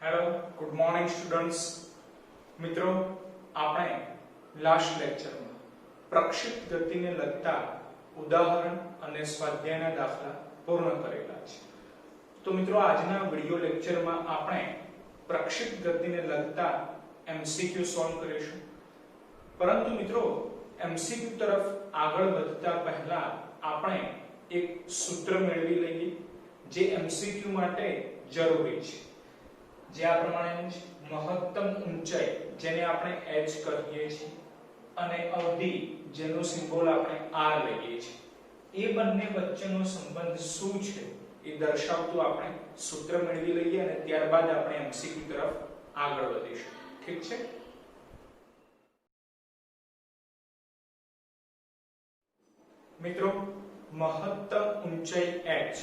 Hello, good morning students. મિત્રો, આપણે last લેક્ચરમાં પ્રક્ષિપ્ત ગતિને લગતા ઉદાહરણ અને સ્વાધ્યાયના દાખલા પૂર્ણ કરેલા છે. તો મિત્રો, આજના વિડિયો લેક્ચરમાં આપણે પ્રક્ષિપ્ત ગતિને લગતા MCQ સોલ્વ કરીશું. પરંતુ મિત્રો, MCQ તરફ આગળ વધતા પહેલા આપણે એક સૂત્ર મેળવી લઈએ જે MCQ માટે જરૂરી છે. જે આ પ્રમાણેનું છે: મહત્તમ ઊંચાઈ, જેને આપણે h કહીએ છીએ, અને અવધિ, જેનો સિમ્બોલ આપણે r લઈએ છીએ, એ બંને વચ્ચેનો સંબંધ શું છે એ દર્શાવતું આપણે સૂત્ર મેળવી લઈએ અને ત્યારબાદ આપણે MCQ તરફ આગળ વધીશું. ઠીક છે? મિત્રો, મહત્તમ ઊંચાઈ h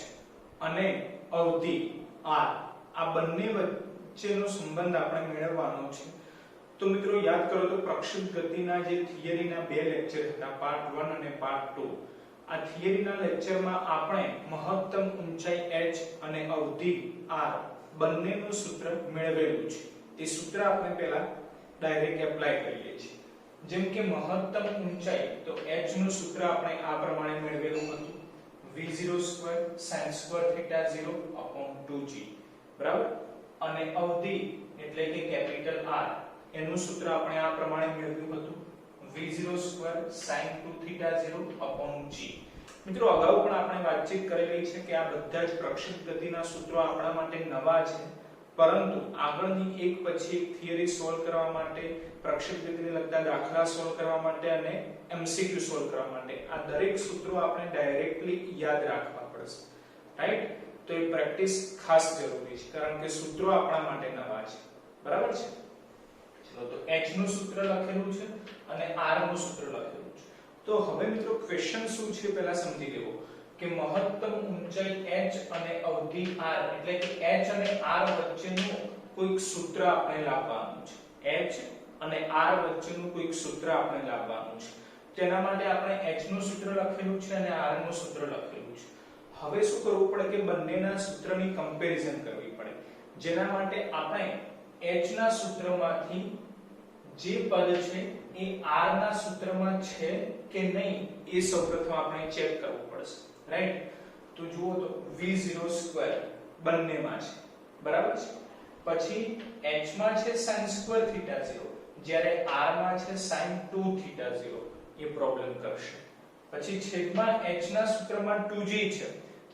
અને અવધિ r, આ બંને વચ્ચેનો સંબંધ આપણે મેળવવાનો છે. તો મિત્રો, યાદ કરો તો પ્રક્ષિપ્ત ગતિના જે થિયરીના બે લેક્ચર હતા, પાર્ટ 1 અને પાર્ટ 2, આ થિયરીના લેક્ચરમાં આપણે મહત્તમ ઊંચાઈ h અને અવધિ r બંનેનું સૂત્ર મેળવેલું છે. એ સૂત્ર આપણે પહેલા ડાયરેક્ટ એપ્લાય કરીએ છીએ. જેમ કે મહત્તમ ઊંચાઈ, તો h નું સૂત્ર આપણે આ પ્રમાણે મેળવેલું હતું: v02 sin2θ0 2g, બરાબર. અને અવધિ એટલે કે કેપિટલ R, એનું સૂત્ર આપણે આ પ્રમાણે મેળવ્યું હતું: v02 sin2θ0 g. મિત્રો, અગાઉ પણ આપણે વાતચીત કરેલી છે કે આ બધા જ પ્રક્ષિપ્ત ગતિના સૂત્રો આપણા માટે નવા છે, પરંતુ આગળની એક પછી એક થિયરી સોલ્વ કરવા માટે, પ્રક્ષિપ્ત ગતિને લગતા દાખલા સોલ્વ કરવા માટે અને MCQ સોલ્વ કરવા માટે આ દરેક સૂત્રો આપણે ડાયરેક્ટલી યાદ રાખવા પડશે. રાઈટ? તો એ પ્રેક્ટિસ ખાસ જરૂરી છે, કારણ કે સૂત્રો આપણા માટે નવા છે. બરાબર છે? ચલો, તો h નું સૂત્ર લખેલું છે અને r નું સૂત્ર લખેલું છે. તો હવે મિત્રો, ક્વેશ્ચન શું છે પહેલા સમજી લેવો કે મહત્તમ ઊંચાઈ h અને અવધિ r, એટલે કે h અને r વચ્ચેનું કોઈક સૂત્ર આપણે લાવવાનું છે. h અને r વચ્ચેનું કોઈક સૂત્ર આપણે લાવવાનું છે. તેના માટે આપણે h નું સૂત્ર લખેલું છે અને r નું સૂત્ર લખેલું છે. હવે શું કરવું પડે કે બંનેના સૂત્રની કમ્પેરિઝન કરવી પડે. જેના માટે આપણે h ના સૂત્રમાંથી જે પદ છે એ r ના સૂત્રમાં છે કે નહીં એ સૌપ્રથમ આપણે ચેક કરવું પડશે. રાઈટ? તો જુઓ તો v02 બંનેમાં છે, બરાબર છે. પછી h માં છે sin2θ0, જ્યારે r માં છે sin2θ0. એ પ્રોબ્લેમ કરશે. પછી છેદમાં h ના સૂત્રમાં 2g છે,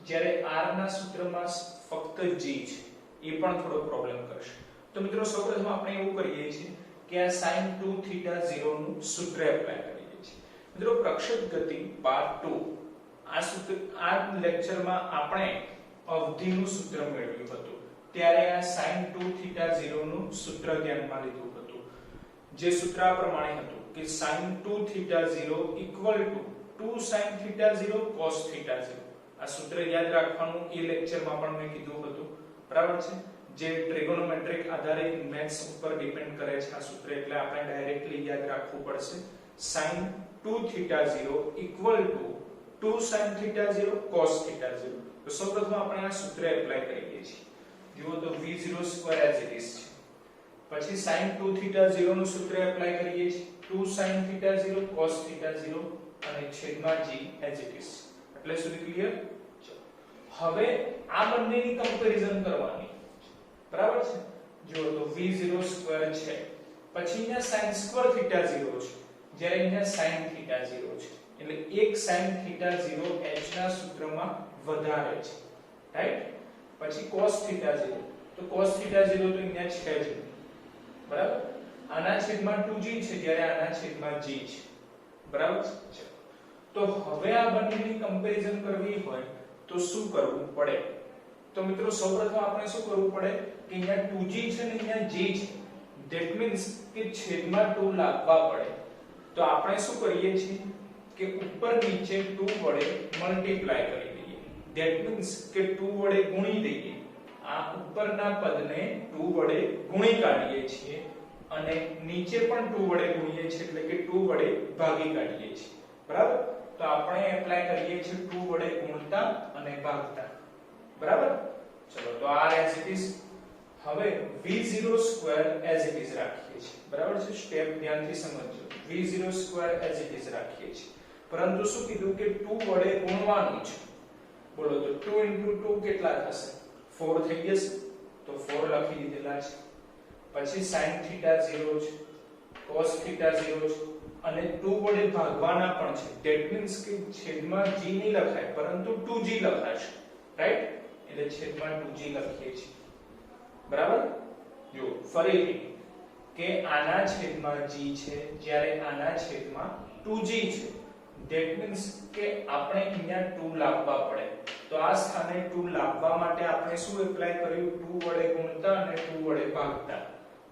જ્યારે r ના સૂત્રમાં ફક્ત g છે. એ પણ થોડો પ્રોબ્લેમ કરશે. તો મિત્રો, સૌપ્રથમ આપણે એવું કરીએ છીએ કે આ sin2θ0 નું સૂત્ર એપ્લાય કરીએ છીએ. મિત્રો, પ્રક્ષિપ્ત ગતિ પાર્ટ 2, આ લેક્ચરમાં આપણે અવધિનું સૂત્ર મેળવ્યું હતું. ત્યારે આ sin2θ0 નું સૂત્ર ધ્યાનમાં લીધું હતું. જે સૂત્ર આ પ્રમાણે હતું કે sin2θ0 2 sin2θ0 cos2θ0. આ સૂત્ર યાદ રાખવાનું એ લેક્ચરમાં પણ મેં કીધું હતું, બરાબર છે. જે ટ્રિગોનોમેટ્રિક આધારિત મેથ્સ ઉપર ડિપેન્ડ કરે છે આ સૂત્ર, એટલે આપણે ડાયરેક્ટલી યાદ રાખવું પડશે. sin2θ0 2 sin2θ0 cos2θ0. તો સૌપ્રથમ આપણે આ સૂત્ર એપ્લાય કરીએ છીએ. જુઓ તો v02 as it is છે. પછી sin2θ0 નું સૂત્ર એપ્લાય કરીએ છીએ: 2 sin2θ0 cos2θ0 અને છેદમાં g as it is. એટલે સુધી ક્લિયર? હવે આ બંનેની કમ્પેરિઝન કરવાની, બરાબર છે. જો તો v02 છે, પછી અહીંયા sin2θ0 છે, જ્યારે અહીંયા sinθ0 છે. એટલે એક sinθ0 h ના સૂત્રમાં વધારે છે. રાઈટ? પછી cos2θ0, તો cos2θ0 તો અહીંયા છે જ નહીં, બરાબર. આના છેદમાં 2g છે, જ્યારે આના છેદમાં g છે, બરાબર છે. તો હવે આ બંનેની કમ્પેરિઝન કરવી હોય તો શું કરવું પડે? તો મિત્રો, સૌપ્રથમ આપણે શું કરવું પડે કે અહીંયા 2g છે ને અહીંયા g છે. ધેટ મીન્સ કે છેદમાં 2 લાવવા પડે. તો આપણે શું કરીએ છીએ કે ઉપર નીચે 2 વડે મલ્ટીપ્લાય કરી દઈએ. ધેટ મીન્સ કે 2 વડે ગુણી દઈએ. આ ઉપરના પદને 2 વડે ગુણી કાઢીએ છીએ અને નીચે પણ 2 વડે ગુણીએ છીએ, એટલે કે 2 વડે ભાગી કાઢીએ છીએ, બરાબર. તો આપણે એપ્લાય કરીએ છીએ 2 વડે ગુણતા અને ભાગતા, બરાબર. ચલો, તો r as it is. હવે v0 એઝ ઇટ ઇઝ રાખીએ છીએ, બરાબર છે, સ્ટેપ ધ્યાનથી સમજજો. v0 એઝ ઇટ ઇઝ રાખીએ છીએ, પરંતુ શું કીધું કે 2 વડે ગુણવાનું છે. બોલો તો 2 into 2 કેટલા થશે? 4 થઈ જશે, તો 4 લખી દીધેલા છે. પછી sin θ 0 છે, cos θ 0 છે, અને 2 વડે ભાગવાના પણ છે. ધેટ મીન્સ કે છેદમાં g નહીં લખાય, પરંતુ 2g લખાશે, રાઈટ? એટલે છેદમાં 2g લખીએ છીએ, બરાબર? જો ફરીથી કે આના છેદમાં g છે, જ્યારે આના છેદમાં 2g છે. ધેટ મીન્સ કે આપણે અહીંયા 2 લાવવા પડે. તો આ સ્થાને 2 લાવવા માટે આપણે શું એપ્લાય કર્યું? 2 વડે ગુણતા અને 2 વડે ભાગતા,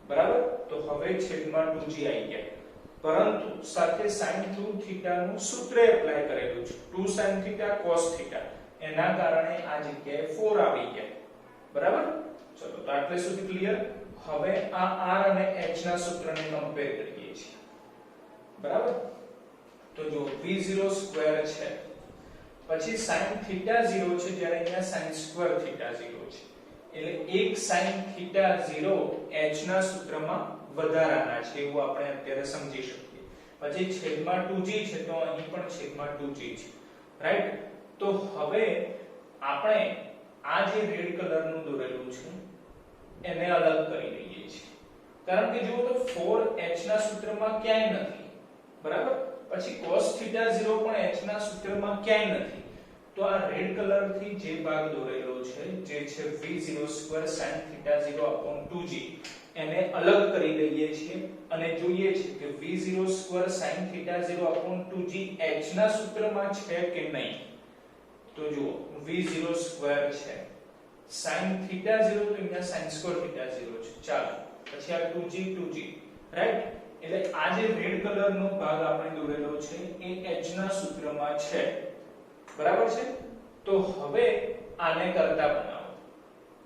બરાબર? તો હવે છેદમાં 2g આવી ગયા, પરંતુ સાથે sin 2θ નું સૂત્ર એપ્લાય કરેલું છે. 2 sin θ cos θ, એના કારણે આ જગ્યાએ 4 આવી ગયા, બરાબર? ચલો, તો આટલે સુધી ક્લિયર. હવે આ r અને h ના સૂત્રને કમ્પેર કરીએ છીએ, બરાબર? તો જો v0 સ્ક્વેર છે, પછી sin θ 0 છે, જ્યારે અહીંયા sin સ્ક્વેર θ 0 છે, એટલે એક sin θ 0 h ના સૂત્રમાં વધારાના છે એવું આપણે અત્યારે સમજી શકીએ. પછી છેદમાં 2g છે, તો અહીં પણ છેદમાં 2g છે, રાઈટ? તો હવે આપણે આ જે રેડ કલરનું દોરેલું છે એને અલગ કરી લઈએ છીએ, કારણ કે જુઓ તો 4h ના સૂત્રમાં ક્યાંય નથી, બરાબર? પછી cos θ 0 પણ h ના સૂત્રમાં ક્યાંય નથી. તો આ રેડ કલર થી જે ભાગ દોરેલો છે, જે છે v0 સ્ક્વેર sin θ 0 2g, એને અલગ કરી લઈએ છીએ અને જોઈએ છે કે v0 square sin θ 0 2g h ના સૂત્રમાં છે કે નહીં. તો જુઓ v0 સ્ક્વેર છે, sin θ 0 તો અહીંયા sin સ્ક્વેર θ 0 છે. ચાલો, પછી આ 2g, રાઈટ? એટલે આ જે રેડ કલરનો ભાગ આપણે દોરેલો છે એ h ના સૂત્રમાં છે, બરાબર છે? તો હવે આને કરતા બનાવો,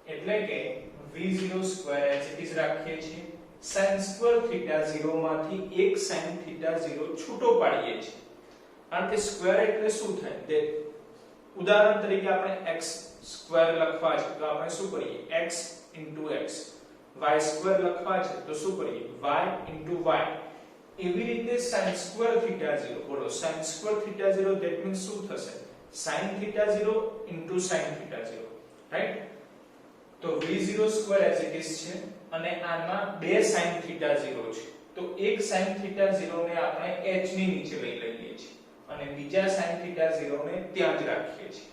એટલે કે v0 square as it is રાખીએ છીએ. sin સ્ક્વેર θ 0 માંથી એક sin θ 0 છૂટો પાડીએ છીએ, કારણ કે સ્ક્વેર એટલે શું થાય? તે ઉદાહરણ તરીકે આપણે x સ્ક્વેર લખવા છે તો આપણે શું કરીએ? x x. y સ્ક્વેર લખવા છે તો શું કરીએ? y y. એવી રીતે sin સ્ક્વેર θ 0, બોલો sin સ્ક્વેર θ 0 ધેટ મીન્સ શું થશે? sin θ 0 sin θ 0, right? તો v0 square as it is છે, અને આમાં બે sin θ 0 છે, તો એક sin θ 0 ને આપણે h ની નીચે લઈ લઈએ છીએ અને બીજા sin θ 0 ને ત્યાં જ રાખીએ છીએ,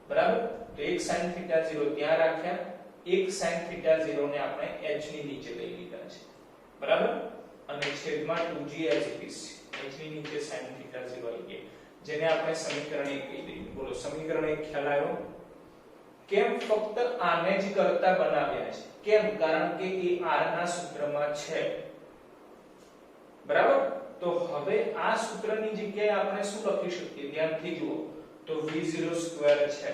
બરાબર? તો એક sin θ 0 ત્યાં રાખ્યા, એક sin θ 0 ને આપણે h ની નીચે લઈ લીધા છે, બરાબર? અને છેદમાં 2g એઝ ઇટ ઇઝ છે, h ની નીચે sin θ 0 આવી ગઈ, જેને આપણે સમીકરણ 1 કહી દઈએ. બોલો સમીકરણ 1 ખ્યાલ આવ્યો? કેમ ફક્ત આને જ કરતા બનાવ્યા છે? કેમ? કારણ કે એ r ના સૂત્રમાં છે, બરાબર? તો હવે આ સૂત્રની જગ્યાએ આપણે શું લખી શકીએ? ધ્યાનથી જુઓ. તો v0 સ્ક્વેર છે,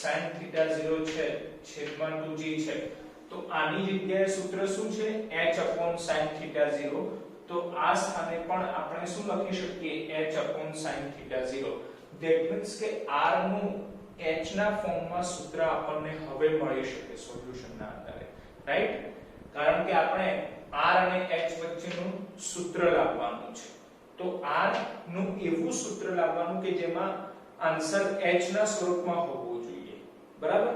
sin θ 0 છે, છેદમાં 2g છે, તો આની જગ્યાએ સૂત્ર શું છે? h sin θ 0. તો આ સ્થાને પણ આપણે શું લખી શકીએ? h sin θ 0. ધેટ મીન્સ કે r નું h ના ફોર્મમાં સૂત્ર આપણને હવે મળી શકે સોલ્યુશનના આધારે, રાઈટ? કારણ કે આપણે r અને h વચ્ચેનું સૂત્ર લાવવાનું છે. તો r નું એવું સૂત્ર લાવવાનું કે જેમાં આન્સર h ના સ્વરૂપમાં હોવું જોઈએ, બરાબર?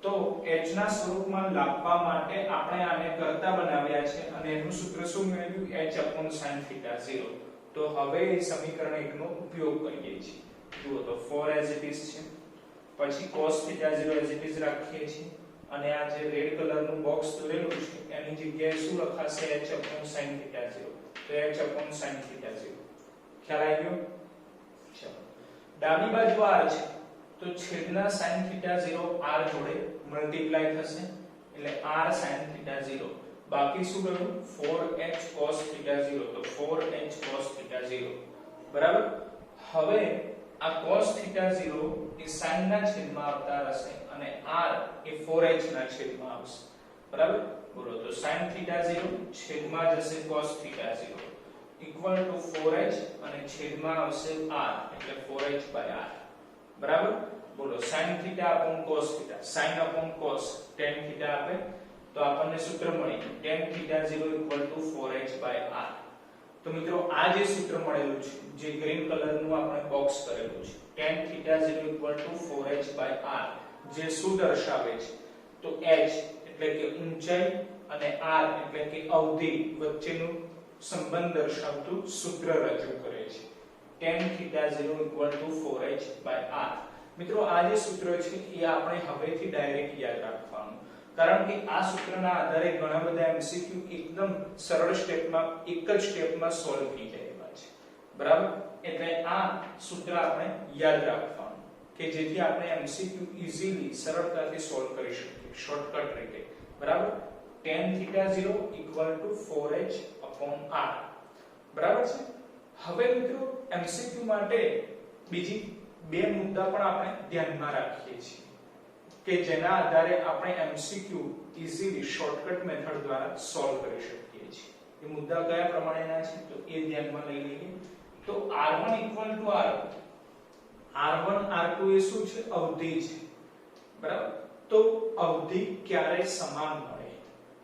તો h ના સ્વરૂપમાં લાવવા માટે આપણે આને કરતા બનાવ્યા છે અને એનું સૂત્ર શું મેળવ્યું? h sin θ 0. તો હવે સમીકરણ 1 નો ઉપયોગ કરીએ છીએ. જુઓ તો 4 એઝ ઇટ ઇઝ છે, પછી cos θ 0 એઝ ઇટ ઇઝ રાખીએ છીએ, અને આ જે રેડ કલરનું બોક્સ દોરેલું છે એની જગ્યાએ શું લખાશે? h sin θ 0. તો h sin θ 0. ખ્યાલ આવ્યો? ચાલો, ડાબી બાજુ r છે, તો છેદના sin θ 0 r જોડે મલ્ટીપ્લાય થશે, એટલે r sin θ 0. બાકી શું રહ્યું? 4h cos θ 0. તો 4h cos θ 0, બરાબર? હવે આ cos θ 0 એ sin ના છેદમાં આવતા રહેશે અને r એ 4h ના છેદમાં આવશે, બરાબર? બોલો તો sin θ 0 છેદમાં જશે cos θ 0 ઇક્વલ ટુ 4h અને છેદમાં આવશે r, એટલે 4h/r, બરાબર? બોલો sin θ cos θ, sin cos tan θ આપે, તો આપણને સૂત્ર મળ્યું tan θ0 4h/r. તો મિત્રો આ જે સૂત્ર મળેલું છે, જે ગ્રીન કલરનું આપણે બોક્સ કરેલું છે, tan θ0 4h/r, જે શું દર્શાવે છે? તો h એટલે કે ઊંચાઈ અને r એટલે કે અવધિ વચ્ચેનું સંબંધ દર્શાવતું સૂત્ર રજૂ કરે છે. tan θ0 4h/r. મિત્રો આ જે સૂત્ર છે એ આપણે હવેથી ડાયરેક્ટ યાદ રાખવાનું, કારણ કે આ સૂત્રના આધારે ઘણા બધા MCQ એકદમ સરળ સ્ટેપમાં, એક જ સ્ટેપમાં સોલ્વ થઈ જાય છે. બરાબર? એટલે આ સૂત્ર આપણે યાદ રાખવાનું કે જેથી આપણે MCQ ઈઝીલી સરળતાથી સોલ્વ કરી શકીએ શોર્ટકટ રીતે. બરાબર? tan θ0 4h/r. બરાબર છે? હવે મિત્રો MCQ માટે બીજી બે મુદ્દા પણ આપણે ધ્યાનમાં રાખીએ છીએ કે જેના આધારે આપણે MCQ ઈઝીલી શોર્ટકટ મેથડ દ્વારા સોલ્વ કરી શકીએ છીએ. એ મુદ્દા કયા પ્રમાણેના છે તો એ ધ્યાનમાં લઈ લઈએ. તો r1 r1 r2 એ શું છે? અવધિ છે. બરાબર? તો અવધિ ક્યારે સમાન મળે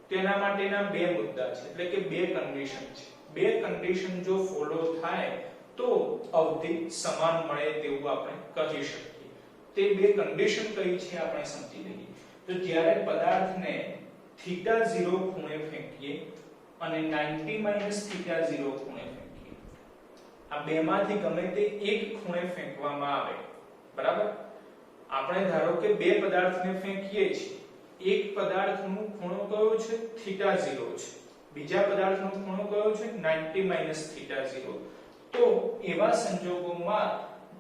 તેના માટેના બે મુદ્દા છે, એટલે કે બે કન્ડિશન છે. બે કન્ડિશન જો ફોલો થાય તો અવધિ સમાન મળે તેવું આપણે કહી શકીએ. તે બે કન્ડિશન કઈ છે આપણે સમજી લઈએ. તો જ્યારે પદાર્થને θ0 ખૂણે ફેંકીએ અને 90 θ0 ખૂણે ફેંકીએ, આ બેમાંથી ગમે તે એક ખૂણે ફેંકવામાં આવે. બરાબર? આપણે ધારો કે બે પદાર્થને ફેંકીએ છીએ, એક પદાર્થનો ખૂણો કયો છે? θ0 છે, બીજા પદાર્થનો ખૂણો કયો છે? 90 θ0. તો એવા સંજોગોમાં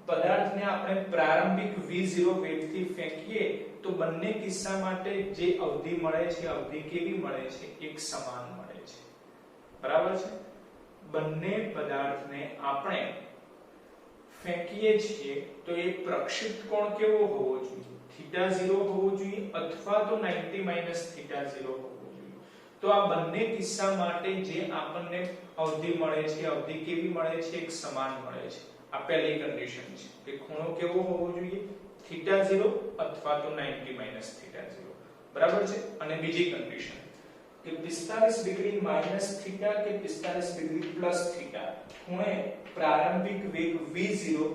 પદાર્થને આપણે પ્રારંભિક v0 વેગથી ફેંકીએ તો બંને કિસ્સા માટે જે અવધિ મળે છે, અવધિ કેવી મળે છે? એક સમાન મળે છે. બરાબર છે? બંને પદાર્થને આપણે ફેંકીએ છીએ તો એ પ્રક્ષિપ્ત કોણ કેવો હોવો જોઈએ? θ0 હોવો જોઈએ અથવા તો 90 θ0 હોવો જોઈએ. તો આ બંને કિસ્સા માટે જે આપણને અવધિ મળે છે, અવધિ કેવી મળે છે? એક સમાન મળે છે. આ પહેલી કન્ડિશન છે કે ખૂણો કેવો હોવો જોઈએ? θ0 અથવા તો 90 θ0. બરાબર છે? અને બીજી કન્ડિશન કે 45 ડિગ્રી માઈનસ થીટા કે 45 ડિગ્રી પ્લસ થીટા ખૂણે પ્રારંભિક વેગ v0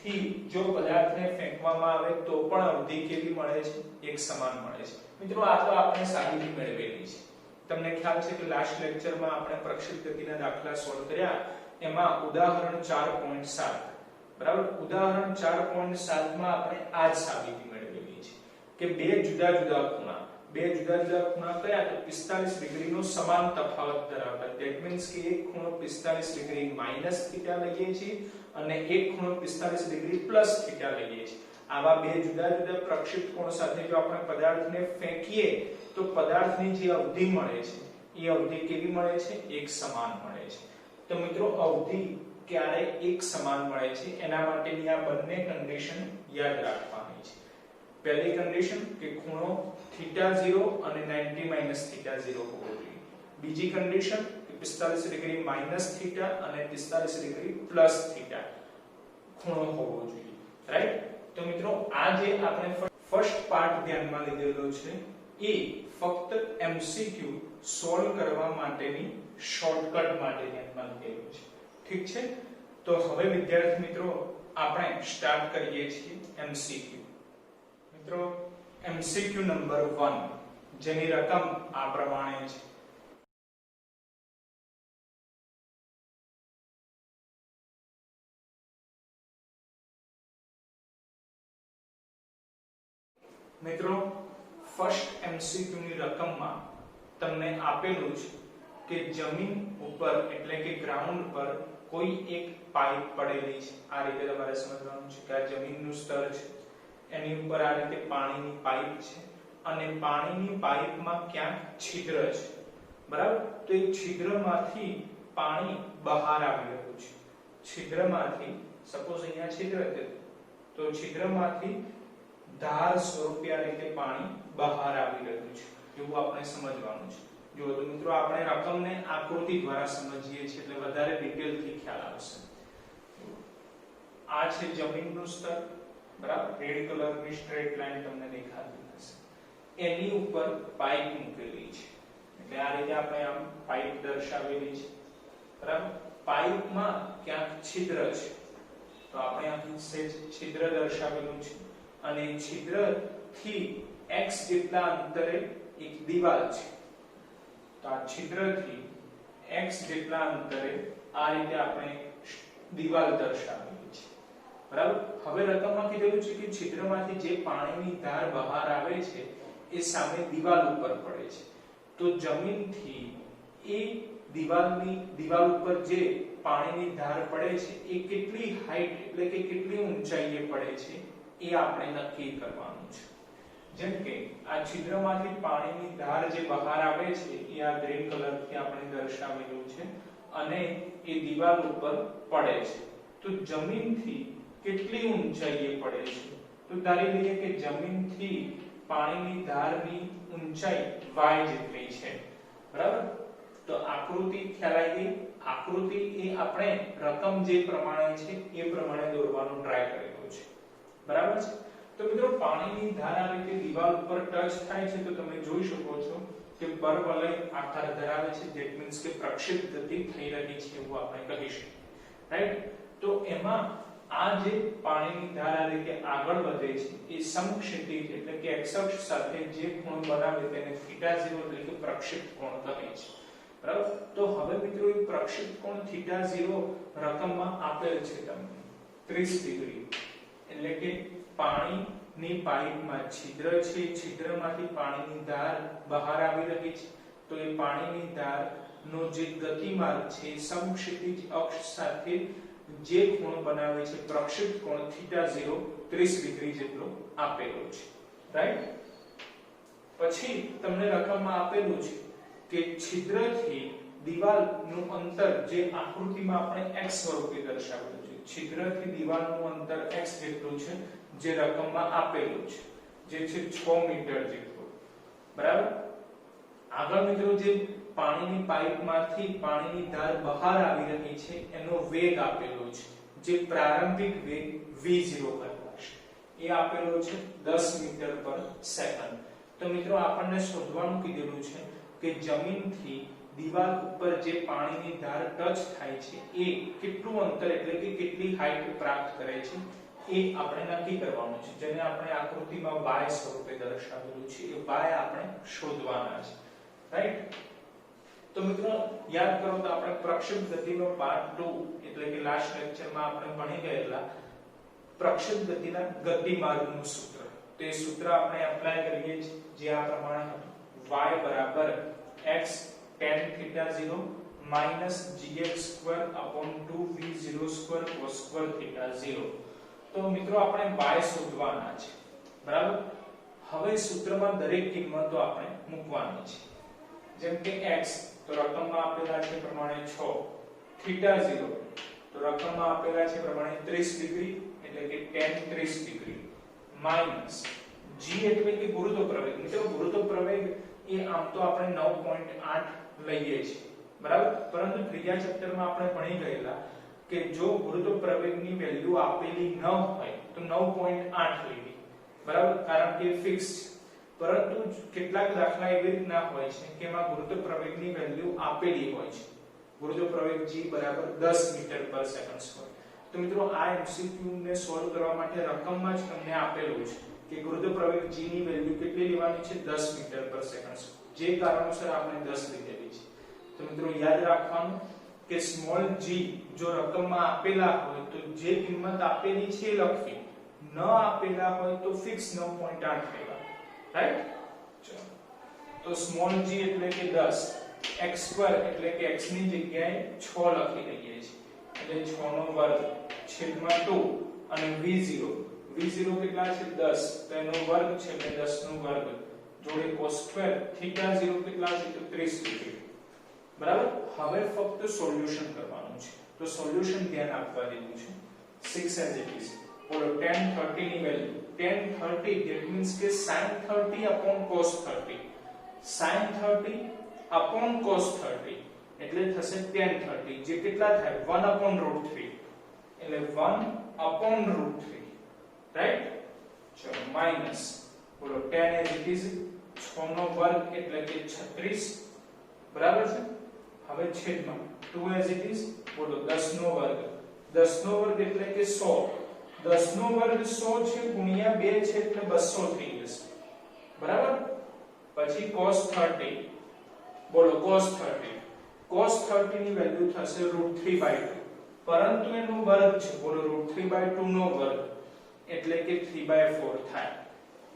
થી જો પદાર્થને ફેંકવામાં આવે તો પણ અવધિ કેવી મળે છે? એક સમાન મળે છે. મિત્રો આ તો આપણે સાબિતી મેળવેલી છે. તમને ખ્યાલ છે કે લાસ્ટ લેક્ચરમાં આપણે પ્રક્ષિપ્ત ગતિના દાખલા સોલ્વ કર્યા, એમાં ઉદાહરણ 4.7. બરાબર? ઉદાહરણ 4.7 માં આપણે આ જ સાબિતી મેળવેલી છે કે બે જુદા જુદા ખૂણા કયા? તો 45 ડિગ્રીનો સમાન તફાવત ધરાવતા. ધેટ મીન્સ કે એક ખૂણો 45 ડિગ્રી માઈનસ થીટા લઈએ છીએ અને એક ખૂણો 45 ડિગ્રી પ્લસ થીટા લઈએ છીએ. આવા બે જુદા જુદા પ્રક્ષિપ્ત કોણ સાથે જો આપણે પદાર્થને ફેંકીએ તો પદાર્થની જે અવધિ મળે છે એ અવધિ કેવી મળે છે? એક સમાન મળે છે. તો મિત્રો અવધિ ક્યારે એક સમાન મળે છે એના માટેની આ બંને કન્ડિશન યાદ રાખવાની છે. પહેલી કન્ડિશન કે ખૂણો θ0 અને 90 θ0 હોવો જોઈએ. બીજી કન્ડિશન કે 45 ડિગ્રી માઈનસ થીટા અને 45 ડિગ્રી પ્લસ થીટા ખૂણો હોવો જોઈએ. રાઈટ? તો મિત્રો આ જે આપણે ફર્સ્ટ પાર્ટ ધ્યાનમાં લીધેલો છે એ ફક્ત MCQ સોલ્વ કરવા માટેની શોર્ટકટ માટે ધ્યાનમાં લીધેલો છે. ઠીક છે? તો હવે વિદ્યાર્થી મિત્રો આપણે સ્ટાર્ટ કરીએ છીએ MCQ. મિત્રો MCQ નંબર 1 જેની રકમ આ પ્રમાણે છે. મિત્રો ફર્સ્ટ MCQ ની રકમમાં તમને આપેલું છે કે જમીન ઉપર એટલે કે ગ્રાઉન્ડ પર કોઈ એક પાઇપ પડેલી છે. આ રીતે તમારે સમજવાનું છે કે આ જમીનનું સ્તર છે, એની ઉપર આ રીતે પાણીની પાઇપ છે અને પાણીની પાઇપમાં ક્યાંક છિદ્ર છે. બરાબર? તો એ છિદ્રમાંથી પાણી બહાર આવી રહ્યું છે. છિદ્રમાંથી સપોઝ અહીંયા છિદ્ર છે તો છિદ્રમાંથી ધાર સ્વરૂપે આ રીતે પાણી બહાર આવી રહ્યું છે એવું આપણે સમજવાનું છે. જો તો મિત્રો આપણે રકમને આકૃતિ દ્વારા સમજીએ છીએ એટલે વધારે ડિટેલથી ખ્યાલ આવશે. આ છે જમીનનું સ્તર. બરાબર? રેડ કલરની સ્ટ્રેટ લાઈન તમને દેખાતી હશે. એની ઉપર પાઇપ મૂકેલી છે, એટલે આ રીતે આપણે આમ પાઇપ દર્શાવેલી છે, બરાબર. પાઇપમાં ક્યાંક છિદ્ર છે, તો આપણે અહીં છિદ્ર દર્શાવેલું છે, અને છિદ્ર થી x જેટલા અંતરે એક દીવાલ છે, તો આ છિદ્રથી x જેટલા અંતરે આ રીતે આપણે દીવાલ દર્શાવેલી છે, બરાબર. હવે રકમમાં કીધેલું છે કે છિદ્રમાંથી જે પાણીની ધાર બહાર આવે છે એ સામે દીવાલ ઉપર પડે છે, તો જમીનથી એ દીવાલ ઉપર જે પાણીની ધાર પડે છે એ કેટલી હાઈટ એટલે કે કેટલી ઊંચાઈએ પડે છે એ આપણે નક્કી કરવાનું છે. જેમ કે આ છિદ્રમાંથી પાણીની ધાર જે બહાર આવે છે એ આ ગ્રીન કલરથી આપણે દર્શાવેલું છે, અને એ દીવાલ ઉપર પડે છે, તો જમીનથી કેટલી ઊંચાઈએ પડે છે, તો ધારી લઈએ કે જમીનથી પાણીની ધારની ઊંચાઈ y જેટલી છે, બરાબર. તો આકૃતિ ખ્યાલ આવી ગઈ. આકૃતિ એ આપણે રકમ જે પ્રમાણે છે એ પ્રમાણે દોરવાનો ટ્રાય કરેલો છે, બરાબર છે. તો મિત્રો પાણીની ધાર આ રીતે દીવાલ ઉપર ટચ થાય છે તો તમે જોઈ શકો છો કે પરવલય આકાર ધરાવે છે, ધેટ મીન્સ કે પ્રક્ષેપ ગતિ થઈ રહી છે એવું આપણે કહી શકીએ, રાઈટ. તો એમાં આ જે પાણીની ધાર આ રીતે આગળ વધે છે એ સમક્ષિતિજ એટલે કે x અક્ષ સાથે જે કોણ બનાવે તેને θ0 એટલે કે પ્રક્ષેપ કોણ કહે છે, બરાબર. તો હવે મિત્રો એ પ્રક્ષેપ કોણ θ0 રકમમાં આપેલ છે તમને 30 ડિગ્રી, એટલે કે પાણીની પાઇપમાં છિદ્ર છે, છિદ્રમાંથી પાણીની ધાર બહાર આવી રહી છે, તો એ પાણીની ધારનો જે ગતિમાર્ગ છે સમક્ષિતિજ અક્ષ સાથે જે કોણ બનાવે છે પ્રક્ષેપ કોણ θ0 30 ડિગ્રી જેટલો આપેલો છે, રાઈટ. પછી તમને રકમમાં આપેલું છે કે છિદ્રથી દીવાલનું અંતર જે આકૃતિમાં આપણે x સ્વરૂપે દર્શાવેલું છે, છિદ્રથી દીવાલનું અંતર x જેટલું છે જે રકમમાં આપેલું છે, જે છે 6 મીટર જેટલું, બરાબર. આગળ મિત્રો જે પાણીની પાઇપમાંથી પાણીની ધાર બહાર આવી રહી છે એનો વેગ આપેલો છે, જે પ્રારંભિક વેગ v0 કહેવાશે, એ આપેલો છે 10 મીટર પર સેકન્ડ. તો મિત્રો આપણને શોધવાનું કીધેલું છે કે જમીનથી દીવાલ ઉપર જે પાણીની ધાર ટચ થાય છે એ કેટલું અંતર એટલે કે કેટલી હાઈટ પ્રાપ્ત કરે છે એ આપણે નક્કી કરવાનું છે, જેને આપણે આકૃતિમાં y સ્વરૂપે દર્શાવેલું છે, એ y આપણે શોધવાના છે, રાઈટ. તો મિત્રો યાદ કરો તો આપણે પ્રક્ષેપ ગતિનો પાર્ટ 2 એટલે કે લાસ્ટ લેક્ચરમાં આપણે ભણી ગયેલા પ્રક્ષેપ ગતિના ગતિમાર્ગનું સૂત્ર, તો એ સૂત્ર આપણે એપ્લાય કરીએ જે આ પ્રમાણે હતું: y બરાબર x tan θ0 gx2/2v02 cos2 θ0. તો મિત્રો આપણે y શોધવાના છે, બરાબર. હવે સૂત્રમાં દરેક કિંમતો આપણે મૂકવાની છે, જેમ કે x તો રકમમાં આપેલા છે પ્રમાણે 6, θ0 તો રકમમાં આપેલા છે પ્રમાણે 30 ડિગ્રી એટલે કે tan 30 ડિગ્રી માઈનસ g એટલે કે ગુરુત્વ પ્રવેગ. મિત્રો ગુરુત્વ પ્રવેગ એ આમ તો આપણે 9.8 લઈએ છીએ, બરાબર, પરંતુ ત્રીજા ચેપ્ટરમાં આપણે ભણી ગયેલા કે જો ગુરુત્વ પ્રવેગની વેલ્યુ આપેલી ન હોય તો 9.8 લેવી, બરાબર, કારણ કે ફિક્સ છે. પરંતુ કેટલાક દાખલા એવી રીતના હોય છે કે એમાં ગુરુત્વ પ્રવેગની વેલ્યુ આપેલી હોય છે, ગુરુત્વ પ્રવેગ g બરાબર 10 મીટર પર સેકન્ડ સ્ક્વેર. તો મિત્રો આ એમસીક્યુ ને સોલ્વ કરવા માટે રકમમાં જ તમને આપેલું છે કે ગુરુત્વ પ્રવેગ g ની વેલ્યુ કેટલી લેવાની છે 10 મીટર પર સેકન્ડ સ્ક્વેર, જે કારણોસર આપણે 10 લીધેલી છે. તો મિત્રો યાદ રાખવાનું કે સ્મોલ g જો રકમમાં આપેલા હોય તો જે કિંમત આપેલી છે એ લખવી, ન આપેલા હોય તો ફિક્સ 9.8 લેવા, રાઈટ. ચલો તો સ્મોલ g એટલે કે 10, x2 એટલે કે x ની જગ્યાએ 6 લખી દઈએ છીએ, એટલે 6 નો વર્ગ છેદમાં 2 અને v0 કેટલા છે 10 તો એનો વર્ગ છે એટલે 10 નો વર્ગ જોડે cos2 θ0 કેટલા છે તો 30 ડિગ્રી, બરાબર. હવે ફક્ત સોલ્યુશન કરવાનું છે, તો સોલ્યુશન ધ્યાન આપવા દેવું છે. 6 as it is. બોલો tan 30 ની વેલ્યુ tan 30 that means કે sin 30 upon cos 30, sin 30 upon cos 30 એટલે થશે tan 30 જે કેટલા થાય 1 upon √3 એટલે 1 upon √3, રાઈટ. ચલો માઈનસ બોલો tan as it is 6 નો વર્ગ એટલે કે 36 બરાબર છે। હવે છેદમાં 2 as it is બોલો 10 નો વર્ગ 10 નો વર્ગ એટલે કે 100 10 નો વર્ગ 100 છે ગુણ્યા 2 છે એટલે 200 થઈ જશે બરાબર। પછી cos 30 બોલો cos 30 ની વેલ્યુ થશે √3/2 પરંતુ એનો વર્ગ છે બોલો √3/2 નો વર્ગ એટલે કે 3/4 થાય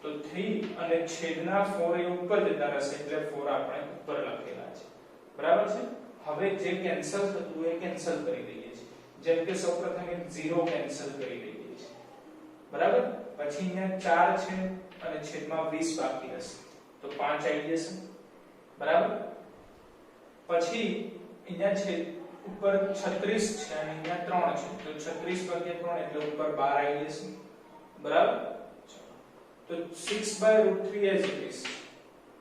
તો 3 અને છેદના 4 એ ઉપર જતા રહેશે એટલે 4 આપણે ઉપર લખેલા છે બરાબર છે। હવે જે કેન્સલ થતું એ કેન્સલ કરી દઈએ છીએ જેમ કે સૌપ્રથમ એક 0 કેન્સલ કરી દઈએ છીએ બરાબર। પછી અહીંયા 4 છે અને છેદમાં 20 બાકી રહેશે તો 5 આવી જશે બરાબર। પછી અહીંયા છે ઉપર 36 છે અને અહીંયા 3 છે તો 36 / 3 એટલે ઉપર 12 આવી જશે બરાબર। તો 6/√3 as it is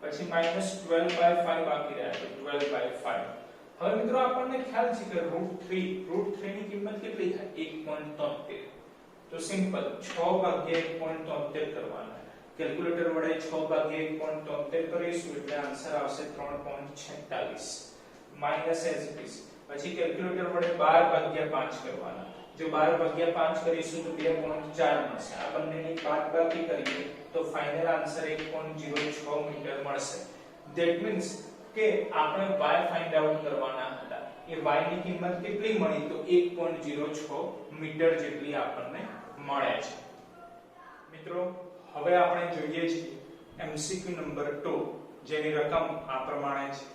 પછી -12/5 બાકી રહ્યા તો 12/5। હવે મિત્રો આપણને ખ્યાલ છે કે √3 ની કિંમત કેટલી થાય 1.73 તો સિમ્પલ 6/1.73 કરવાના કેલ્ક્યુલેટર વડે 6/1.73 કરીશું એટલે આન્સર આવશે 3.46 માઈનસ as it is પછી કેલ્ક્યુલેટર વડે 12/5 કરવાના જો 12/5 કરીશું તો 2.4 મળશે આ બંનેની બાદબાકી કરીએ તો ફાઇનલ આન્સર 1.06 મીટર મળશે ધેટ મીન્સ કે આપણે y ફાઇન્ડ આઉટ કરવાના હતા એ y ની કિંમત કેટલી મળી તો 1.06 મીટર જેટલી આપણને મળે છે મિત્રો। હવે આપણે જોઈએ છીએ MCQ નંબર 2 જેની રકમ આ પ્રમાણે છે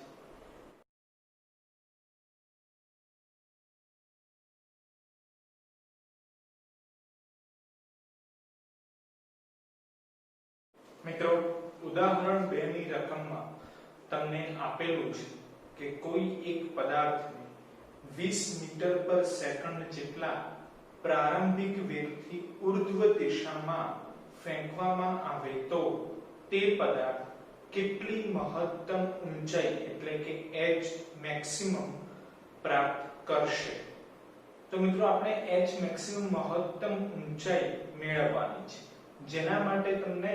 મિત્રો ઉદાહરણ 2 ની રકમમાં તમને આપેલું છે કે કોઈ એક પદાર્થને 20 મીટર પર સેકન્ડ જેટલા પ્રારંભિક વેગથી ઉર્ધ્વ દિશામાં ફેંકવામાં આવે તો તે પદાર્થ કેટલી મહત્તમ ઊંચાઈ એટલે કે h મેક્સિમમ પ્રાપ્ત કરશે। તો મિત્રો આપણે h મેક્સિમમ મહત્તમ ઊંચાઈ મેળવવાની છે જેના માટે તમને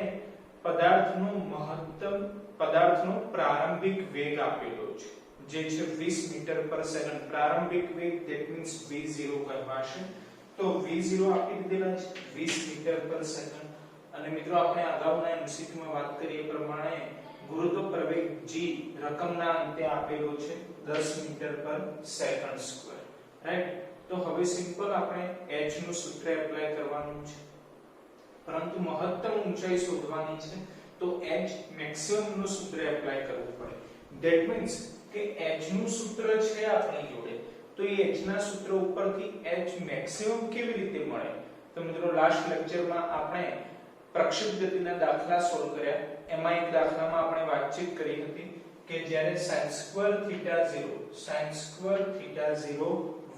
પદાર્થનો પ્રારંભિક વેગ આપેલો છે જે છે 20 મીટર પર સેકન્ડ પ્રારંભિક વેગ ધેટ મીન્સ v0 કહેવાશે તો v0 આપી દીધેલા છે 20 મીટર પર સેકન્ડ અને મિત્રો આપણે અગાઉના MCQ માં વાત કરી એ પ્રમાણે ગુરુત્વ પ્રવેગ g રકમના અંતે આપેલો છે 10 મીટર પર સેકન્ડ સ્ક્વેર રાઈટ। તો હવે સિમ્પલ આપણે h નું સૂત્ર એપ્લાય કરવાનું છે પરંતુ મહત્તમ ઊંચાઈ શોધવાની છે તો h મેક્સિમમ નું સૂત્ર એપ્લાય કરવું પડે ધેટ મીન્સ કે h નું સૂત્ર છે આપણી જોડે તો એ h ના સૂત્ર ઉપરથી h મેક્સિમમ કેવી રીતે મળે તો મિત્રો લાસ્ટ લેક્ચરમાં આપણે પ્રક્ષેપ ગતિના દાખલા સોલ્વ કર્યા એમાં એક દાખલામાં આપણે વાતચીત કરી હતી કે જ્યારે sin2θ0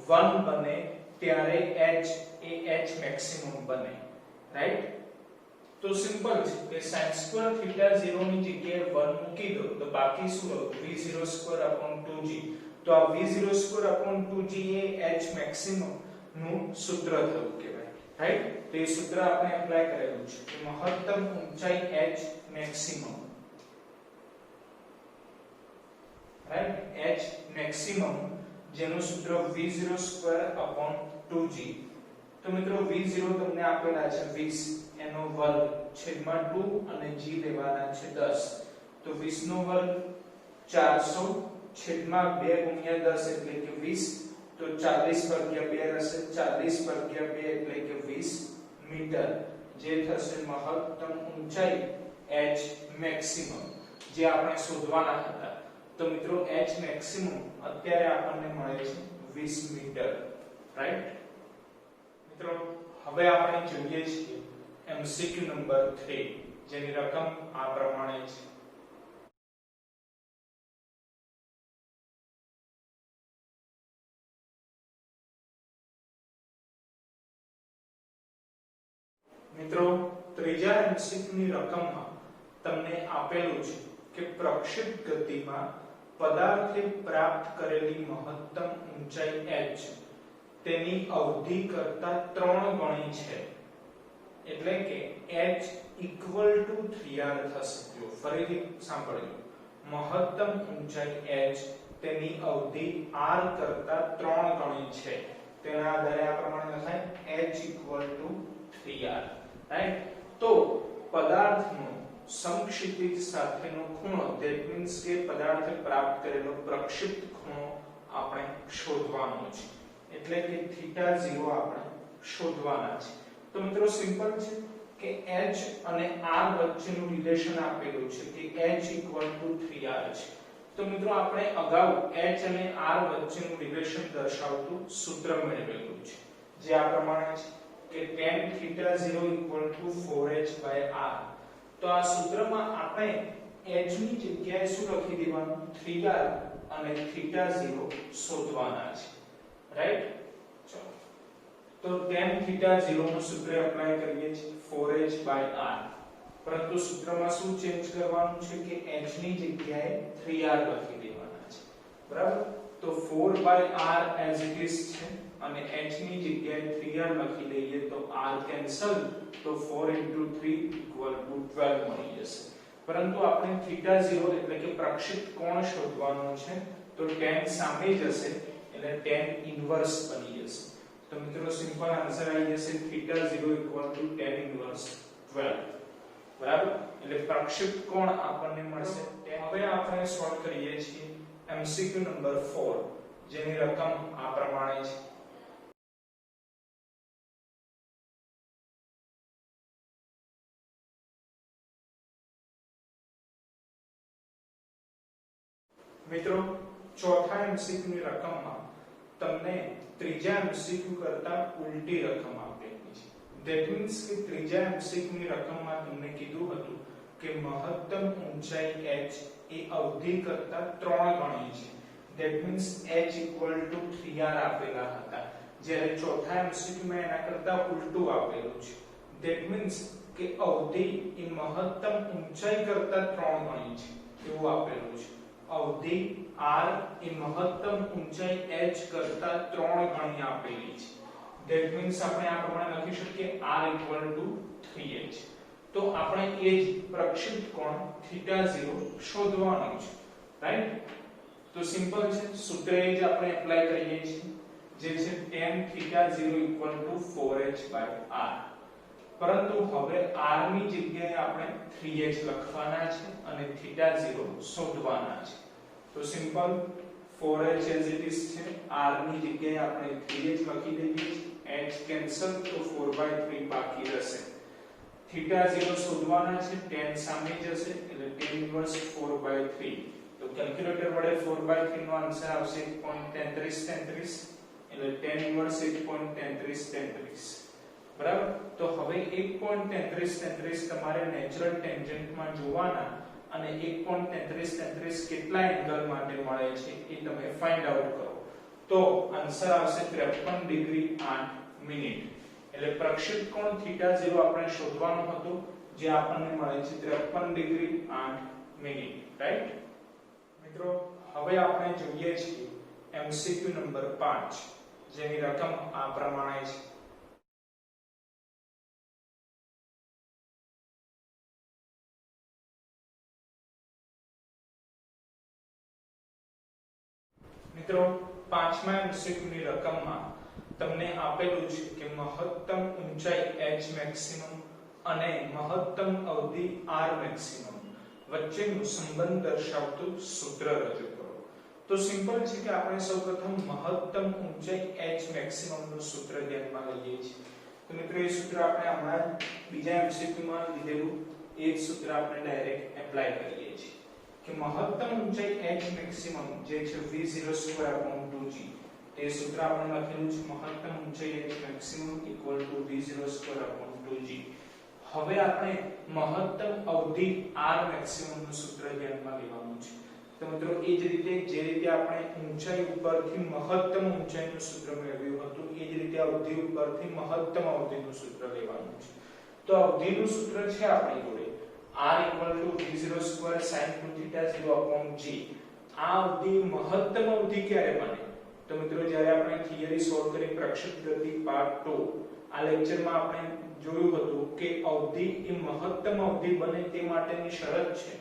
1 બને ત્યારે h એ h મેક્સિમમ બને રાઈટ। તો સિમ્પલ છે કે sin2θ0 ની જગ્યાએ 1 મૂકી દો તો બાકી શું રહે v02/2g તો આ v02/2g એ h મેક્સિમમ નું સૂત્ર થયું કહેવાય રાઈટ। તો એ સૂત્ર આપણે એપ્લાય કરેલું છે કે મહત્તમ ઊંચાઈ h maximum right h maximum જેનું સૂત્ર v02/2g તો મિત્રો v0 તમને આપેલા છે 20 એનો વર્ગ છેદમાં 2 અને g લેવાના છે 10 તો 20 નો વર્ગ 400 છેદમાં 2 ગુણ્યા 10 એટલે કે 20 તો 40/2 રહેશે 40/2 એટલે કે 20 મીટર જે થશે મહત્તમ ઊંચાઈ h મેક્સિમમ જે આપણે શોધવાના હતા તો મિત્રો h મેક્સિમમ અત્યારે આપણને મળે છે 20 મીટર રાઈટ। મિત્રો હવે આપણે જોઈએ છીએ MCQ નંબર 3 જેની રકમ આ પ્રમાણે છે મિત્રો ત્રીજા MCQ ની રકમમાં તમને આપેલું છે કે પ્રક્ષેપ ગતિમાં પદાર્થે પ્રાપ્ત કરેલી મહત્તમ ઊંચાઈ h તેની અવધિ કરતા 3 ગણી છે એટલે કે h = 3r થશે. જો ફરીથી સાંભળજો, મહત્તમ ઊંચાઈ h તેની અવધિ r કરતા 3 ગણી છે. તેના આધારે આ પ્રમાણે લખાય h = 3r. રાઈટ? તો પદાર્થનો સમક્ષિતિજ સાથેનો ખૂણો, ધેટ મીન્સ કે પદાર્થે પ્રાપ્ત કરેલો પ્રક્ષિપ્ત ખૂણો આપણે શોધવાનો છે. એટલે કે θ0 આપણે શોધવાના છે. તો મિત્રો સિમ્પલ છે કે h અને r વચ્ચેનું રિલેશન આપેલું છે કે h = 3r છે. તો મિત્રો આપણે અગાઉ h અને r વચ્ચેનું રિલેશન દર્શાવતું સૂત્ર મેળવેલું છે, જે આ પ્રમાણે છે કે tan θ0 = 4h/r. તો આ સૂત્રમાં આપણે h ની જગ્યાએ શું લખી દેવાનું? 3r અને θ0 શોધવાના છે. રાઈટ? ચલો, તો tan θ0 નું સૂત્ર એપ્લાય કરીએ છીએ 4h/r. પરંતુ સૂત્રમાં શું ચેન્જ કરવાનું છે કે h ની જગ્યાએ 3r લખી દેવાના છે. બરાબર? તો 4/r as it is છે અને h ની જગ્યાએ 3r લખી દઈએ તો r કેન્સલ, તો 4 * 3 = 12 મળી જશે. પરંતુ આપણે θ0 એટલે કે પ્રક્ષિપ્ત કોણ શોધવાનો છે, તો tan સામે જશે એટલે tan ઇન્વર્સ બની જશે. તો મિત્રો સિમ્પલ આન્સર આવી જશે θ0 = tan ઇન્વર્સ 12. બરાબર? એટલે પ્રક્ષિપ્ત કોણ આપણને મળશે. હવે આપણે સોલ્વ કરીએ છીએ MCQ નંબર 4, જેની રકમ આ પ્રમાણે છે. મિત્રો ચોથા MCQ ની રકમમાં તમને ત્રીજા MCQ કરતા ઉલટી રકમ આપેલી છે. ધેટ મીન્સ કે ત્રીજા MCQ ની રકમમાં તમને કીધું હતું કે મહત્તમ ઊંચાઈ h એ અવધિ કરતા 3 ગણી છે. ધેટ મીન્સ h = 3r આપેલા હતા, જ્યારે ચોથા MCQ માં એના કરતા ઉલટું આપેલું છે. ધેટ મીન્સ કે અવધિ એ મહત્તમ ઊંચાઈ કરતા 3 ગણી છે એવું આપેલું છે. અવધિ r એ મહત્તમ ઊંચાઈ h કરતા 3 ગણી આપેલી છે. ધેટ મીન્સ આપણે આ પ્રમાણે લખી શકીએ r = 3h. તો આપણે એ જ પ્રક્ષિપ્ત કોણ θ0 શોધવાનું છે. રાઈટ? તો સિમ્પલ છે, સૂત્ર એ જ આપણે એપ્લાય કરીએ છીએ, જે છે tan θ0 = 4h/r. પરંતુ હવે r ની જગ્યાએ આપણે 3h લખવાના છે અને θ0 શોધવાના છે. તો simple 4h as it is છે, r ની જગ્યાએ આપણે 3h લખી દઈએ છીએ, h કેન્સલ, તો 4/3 બાકી રહેશે. θ0 શોધવાના છે, tan સામે જશે એટલે tan ઇન્વર્સ 4/3. તો કેલ્ક્યુલેટર વડે 4/3 નો આન્સર આવશે 1.3333 એટલે tan ઇન્વર્સ 1.3333. બરાબર? તો હવે 1.3333 તમારે નેચરલ ટેન્જન્ટમાં જોવાના અને 1.3333 કેટલા એંગલ માટે મળે છે એ તમે ફાઇન્ડ આઉટ કરો. તો આન્સર આવશે 53 ડિગ્રી 8 મિનિટ. એટલે પ્રક્ષિપ્ત કોણ θ0 આપણે શોધવાનું હતું, જે આપણને મળે છે 53 ડિગ્રી 8 મિનિટ. રાઈટ? મિત્રો હવે આપણે જોઈએ છીએ MCQ નંબર 5, જેની રકમ આ પ્રમાણે છે. મિત્રો પાંચમા MCQ ની રકમમાં તમને આપેલું છે કે મહત્તમ ઊંચાઈ h મેક્સિમમ અને મહત્તમ અવધિ r મેક્સિમમ વચ્ચેનું સંબંધ દર્શાવતું સૂત્ર રજૂ કરો. તો સિમ્પલ છે કે આપણે સૌપ્રથમ મહત્તમ ઊંચાઈ h મેક્સિમમ નું સૂત્ર ધ્યાનમાં લઈએ છીએ. તો મિત્રો એ સૂત્ર આપણે હમણાં બીજા MCQ માં લીધેલું એ જ સૂત્ર આપણે ડાયરેક્ટ એપ્લાય કરીએ છીએ કે મહત્તમ ઊંચાઈ h મેક્સિમમ જે છે v02/2g. તે સૂત્ર આપણે લખેલું છે મહત્તમ ઊંચાઈ h મેક્સિમમ = v02/2g. હવે આપણે મહત્તમ અવધિ r મેક્સિમમ નું સૂત્ર ધ્યાનમાં લેવાનું છે. તો મિત્રો એ જ રીતે જે રીતે આપણે ઊંચાઈ ઉપરથી મહત્તમ ઊંચાઈનું સૂત્ર મેળવ્યું હતું, એ જ રીતે અવધિ ઉપરથી મહત્તમ અવધિનું સૂત્ર લેવાનું છે. તો અવધિનું સૂત્ર છે આપણી જોડે r = v02 sin 2θ0/g. આ અવધિ મહત્તમ અવધિ ક્યારે બને? તો મિત્રો જ્યારે આપણે થિયરી સોલ્વ કરી પ્રક્ષેપ ગતિ પાર્ટ 2 આ લેક્ચરમાં આપણે જોયું હતું કે અવધિ એ મહત્તમ અવધિ બને તે માટેની શરત છે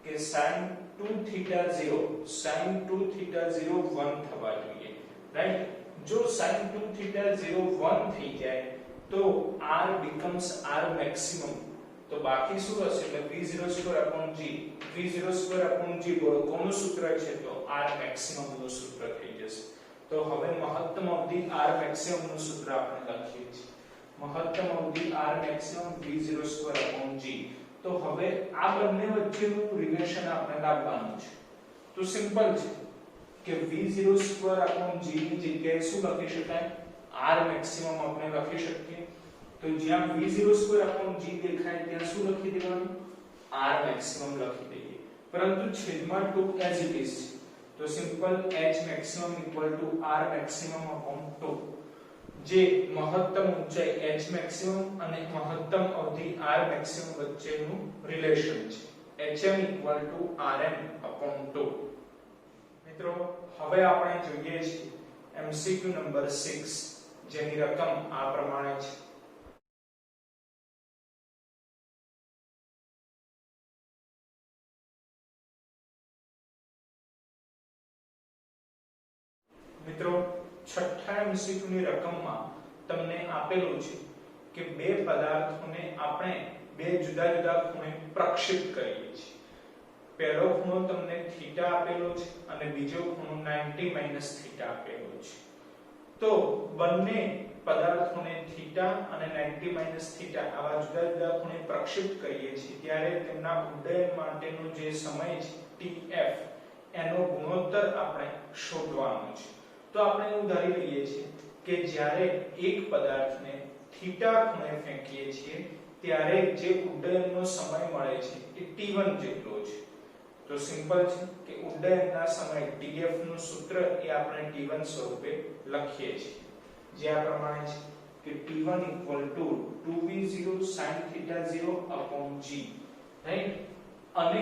કે sin 2θ0 sin 2θ0 1 થવા જોઈએ, રાઈટ। જો sin 2θ0 1 થઈ જાય તો r becomes r maximum, તો બાકી શું હશે એટલે v02/g v02/g બોલો કોનું સૂત્ર છે તો r maximum નું સૂત્ર થઈ જશે। તો હવે મહત્તમ અવધિ r maximum નું સૂત્ર આપણે લખીએ છીએ, મહત્તમ અવધિ r maximum v02/g। તો હવે આ બંને વચ્ચેનું રિલેશન આપણે લાવવાનું છે, તો સિમ્પલ છે કે v02/g ની જગ્યાએ શું લખી શકાય r maximum આપણે લખી શકીએ, તો જ્યાં v02/g દેખાય ત્યાં શું લખી દેવાનું r maximum લખી દઈએ, પરંતુ છેદમાં 2 as it is તો simple h maximum = r maximum / 2, જે મહત્તમ ઊંચાઈ h maximum અને મહત્તમ અવધિ r maximum વચ્ચેનું રિલેશન છે, hm = rm/2। મિત્રો હવે આપણે જોઈએ છીએ MCQ નંબર 6 જેની રકમ આ પ્રમાણે છે। મિત્રો છઠ્ઠા MCQ ની રકમમાં તમને આપેલું છે કે બે પદાર્થોને આપણે બે જુદા જુદા ખૂણે પ્રક્ષેપ કરીએ છીએ। પહેલો ખૂણો તમને થીટા આપેલો છે અને બીજો ખૂણો 90 - થીટા આપેલો છે। તો બંને પદાર્થોને થીટા અને 90 - થીટા આવા જુદા જુદા ખૂણે પ્રક્ષેપ કરીએ છીએ ત્યારે તેમના ઉડ્ડયન માટેનો જે સમય છે tf એનો ગુણોત્તર આપણે શોધવાનો છે। તો આપણે એવું ધારી લઈએ છીએ કે જ્યારે એક પદાર્થને થીટા ખૂણે ફેંકીએ છીએ ત્યારે જે ઉડ્ડયનનો સમય મળે છે એ t1 જેટલો છે। તો સિમ્પલ છે કે ઉડ્ડયનના સમય tf નું સૂત્ર એ આપણે t1 સ્વરૂપે લખીએ છીએ, જે આ પ્રમાણે છે કે t1 = 2v0 sin θ0/g, right. અને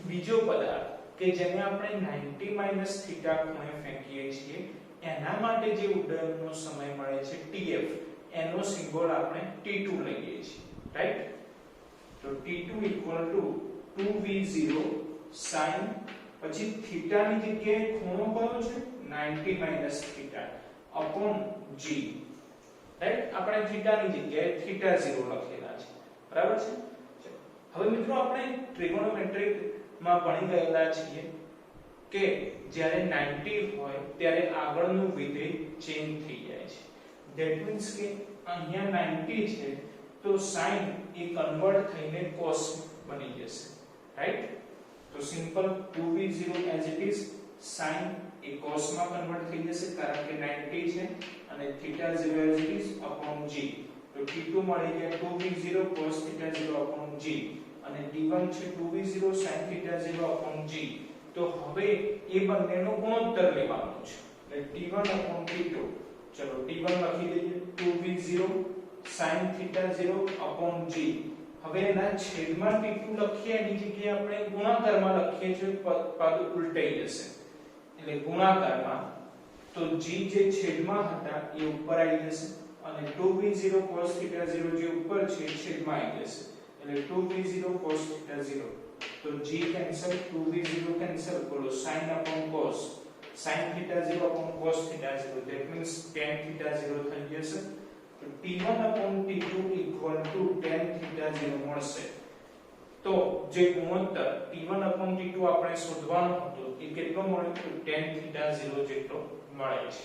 બીજો પદાર્થ કે જેને આપણે 90 - થીટા ખૂણે ફેંકીએ છીએ એના માટે જે ઉડ્ડયનનો સમય મળે છે tf એનો સિમ્બોલ આપણે t2 લઈએ છીએ, રાઈટ। તો t2 = 2v0 sin પછી થીટા ની જગ્યાએ ખૂણો કયો છે 90 - થીટા / g, રાઈટ। આપણે થીટા ની જગ્યાએ θ0 લખેલા છે, બરાબર છે। હવે મિત્રો આપણે ટ્રિગોનોમેટ્રિક માં ભણી ગયેલા છીએ કે જ્યારે 90 હોય ત્યારે આગળનું વિધેય ચેન્જ થઈ જાય છે, ધેટ મીન્સ કે અહીંયા 90 છે તો sin એ કન્વર્ટ થઈને cos બની જશે, રાઈટ। તો simple 2v0 as it is sin A cos માં કન્વર્ટ થઈ જશે કારણ કે 90 છે અને θ0 as it is / g, તો t2 મળી જાય 2v0 cos θ0/g અને t1 છે 2v0 sin θ0/g। તો હવે એ બંનેનો ગુણોત્તર લેવાનો છે એટલે t1/t2, ચલો t1 લખી દઈએ 2v0 sin θ0/g। હવે એના છેદમાં t2 લખીએ એની જગ્યાએ આપણે ગુણાકારમાં લખીએ છીએ પદ ઉલટાઈ જશે એટલે ગુણાકારમાં, તો g જે છેદમાં હતા એ ઉપર આવી જશે અને 2v0 cos θ0 જે ઉપર છે છેદમાં આવી જશે એટલે 2v0 cos θ0, તો g કેન્સલ 2v0 કેન્સલ બોલો sin/cos sin θ0/cos θ0 that means tan θ0 થઈ જશે। તો t1/t2 = tan θ0 મળશે। તો જે ગુણોત્તર t1/t2 આપણે શોધવાનો હતો એ કેટલો મળ્યો તો tan θ0 જેટલો મળે છે।